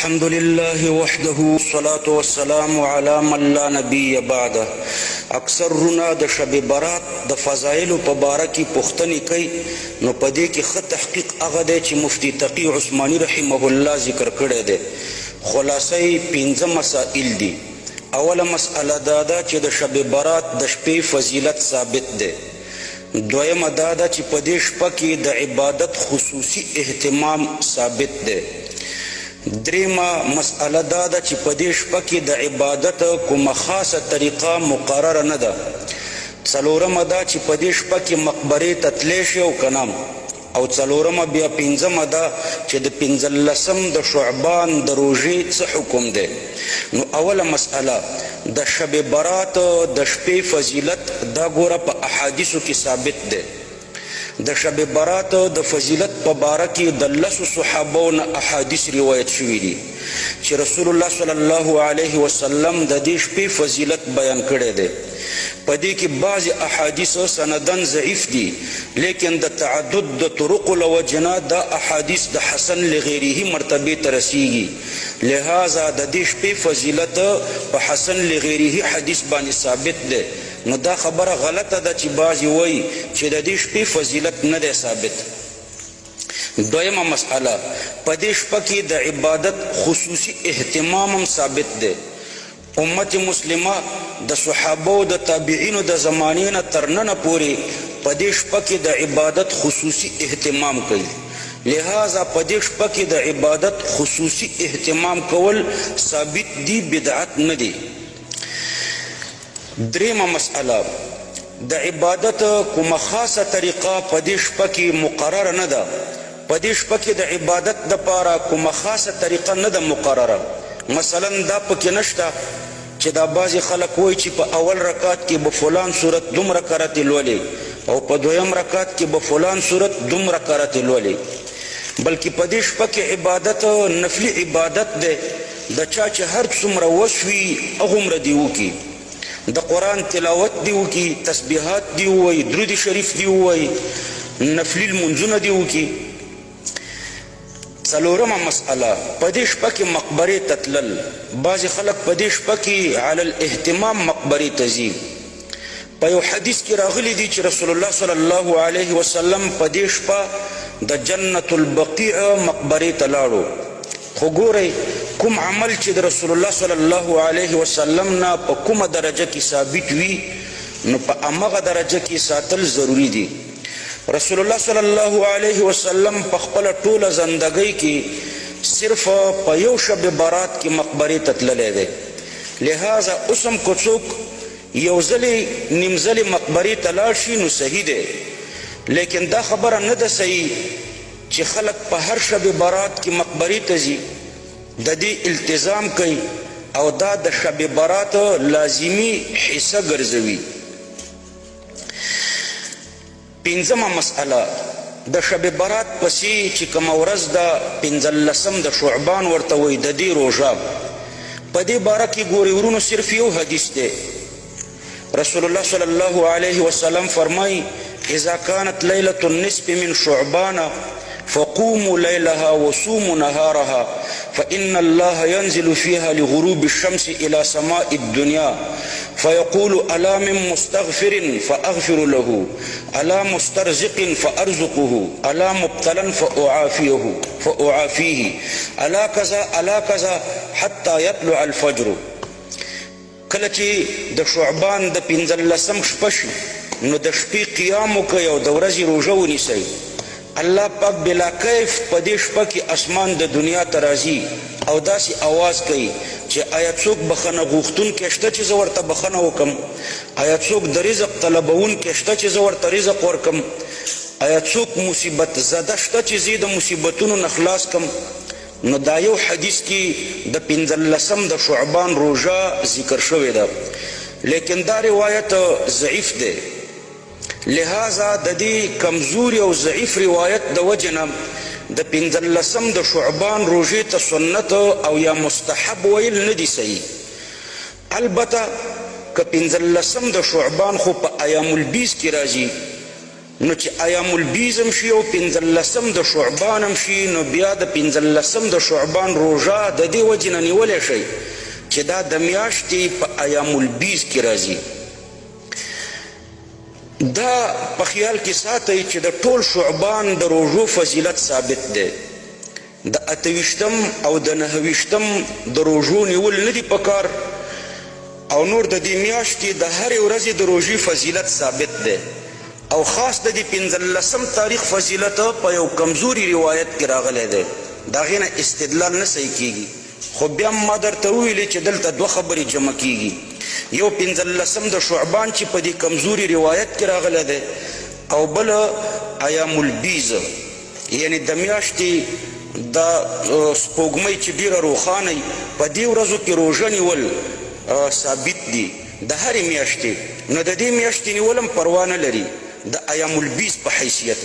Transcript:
الحمد لله وحده والصلاة والسلام على من لا نبي بعده. اکثر رونا د شب برات د فضایلو په باره کې پوښتنې کوي، نو په دې کې ښه تحقیق هغه دی چې مفتي تقي عثماني رحمه الله ذکر کړی دی. خلاصه یې 15 مسائل دي. اوله مسئله دا ده چې د شب برات د شپې فضیلت ثابت دی. دویمه دا ده چې په دې شپه کې د عبادت خصوصي اهتمام ثابت دی. دریمه مسئله دا ده چې په دې شپه کې د عبادت کومه خاصه طریقه مقرره نه ده. څلورمه دا چې په دې شپه کې مقبرې ته تللی شي او که نه. او څلورمه بیا پنځمه ده چې د 15 د شعبان د روژې څه حکم دی. نو اوله مسئله د شب برات د شپې فضیلت دا ګوره په احادیثو کې ثابت دی. د شب برات د فضیلت په باره کې د 10 صحابو نه احادیث روایت شوي دي چې رسول الله صلی الله علیه وسلم د دې شپې فضیلت بیان کړی دی. په دې کې بعض احادیث سندن ضعیف دي، لیکن د تعدد د طرق له وجې نه دا احادیث د حسن لغیره مرتبې ته رسیږي. لہذا د دې شپې فضیلت په حسن لغیره حدیث باندې ثابت دی. نو دا خبره غلطه ده چې بعضې وایي چې د دې شپې فضیلت نه دی ثابت. دویمه مسئله، په دې شپه کې د عبادت خصوصي اهتمام هم ثابت دی. امت مسلمه د صحابو د تابعینو د زمانې نه تر ننه پورې په دې شپه کې د عبادت خصوصي اهتمام کوي. لہذا په دې شپه کې د عبادت خصوصي اهتمام کول ثابت دی، بدعت نه دی. دریمه مسئله، د عبادت کومه خاصه طریقه په دې شپه کې مقرره نه ده. په دې شپه کې د عبادت دپاره کومه خاصه طریقه نه ده مقرره. مثلا دا پکې نشته چې دا بعضې خلک وایي چې په اول رکعت کې به فلان صورت دومره کرتې لولې او په دویم رکعت کې به فلان صورت دومره کرتې لولې، بلکې په دې شپه کې عبادت نفلي عبادت دی. د چا چې هر څومره وس وي هغومره دې وکړي. د قرآن تلاوت دی وکړي، تسبیحات دی ووایي، درود شریف دی ووایي، نفلي لمونځونه دی وکړي. څلورمه مسئله، په دې شپه کې مقبرې ته تلل. بعضې خلک په دې شپه کې علی الاهتمام مقبرې ته ځي. په یو حدیث کې راغلی دی چې رسول الله صلی الله علیه وسلم په دې شپه د جنت البقیع مقبرې ته لاړو. خو ګورئ کوم عمل چې د رسول الله صلی الله علیه وسلم نه په کومه درجه کې ثابت وي، نو په همغه درجه کې ساتل ضروري دي. رسول الله صلی الله علیه وسلم په خپله ټوله زندګۍ کې صرف په یو شب برات کې مقبرې ته تللی دی. لہذا اوس هم که څوک یو ځلې نیم ځلې مقبرې ته لاړ شي نو صحیح دی، لیکن دا خبره نه ده صحیح چې خلک په هر شب برات کې مقبرې ته ځي، د دې التزام کوي او دا د شب برات لازمي حصه ګرځوي. پنځمه مسئله، د شب برات پسې چې کومه ورځ ده 15 د شعبان ورته وایي، د دې روژه په دې باره کې ګورې ورونو صرف یو حدیث دی. رسول الله صلی الله علیه وسلم فرمایي اذا كانت لیلة النصف من شعبان فقوموا ليلها وصوموا نهارها فإن الله ينزل فيها لغروب الشمس إلى سماء الدنيا فيقول ألا من مستغفر فأغفر له، ألا مسترزق فأرزقه، ألا مبتلا فأعافيه، ألا كذا ألا كذا حتى يطلع الفجر. کله چې د شعبان د 15 شپه شي نو د شپې قیام وکړئ او د ورځې روژه ونیسئ. الله پاک بلا کیف په دې شپه کې اسمان د دنیا ته راځي او داسې آواز کوي چې آیا څوک بخښنه غوښتونکی شته چې زه ورته بخښنه وکړم؟ آیا څوک د رزق طلبونکی شته چې زه ورته رزق ورکړم؟ آیا څوک مصیبت زده شته چې زه د مصیبتونو نه خلاص کړم؟ نو دا یو حدیث کې د 15 د شعبان روژه ذکر شوې ده، لیکن دا روایت ضعیف دی. لہذا د دې کمزوري او ضعیف روایت د وجې نه د 15 د شعبان روژې ته سنت او یا مستحب ویل نه دي صحیح. البته که 15 د شعبان خو په ایام البیض کې راځي نو چې ایام البیز هم شي او 15 د شعبان هم شي، نو بیا د 15 د شعبان روژه د دې وجې نه نیولی شئ چې دا د میاشتې په ایام البیز کې راځي. دا په خیال کې ساتئ چې د ټول شعبان د روژو فضیلت ثابت دی. د 28 او د 29 د روژو نیول نه دي پکار، او نور د دې میاشتې د هرې ورځې د روژې فضیلت ثابت دی. او خاص د دې 15 تاریخ فضیلت په یو کمزوري روایت کې راغلی دی، د هغې نه استدلال نه صحیح کېږي. خو بیا ما درته وویلې چې دلته دوه خبرې جمع کېږي، یو 15 د شعبان چې په دې کمزوري روایت کې راغلی دی، او بل ایام البیز یعنی د میاشتې د سپوږمۍ چې ډېره روښانه وي په دې ورځو کې روژه نیول ثابت دي د هرې میاشتې. نو د دې میاشتې نیول هم پروا نه لري د ایام البیز په حیثیت.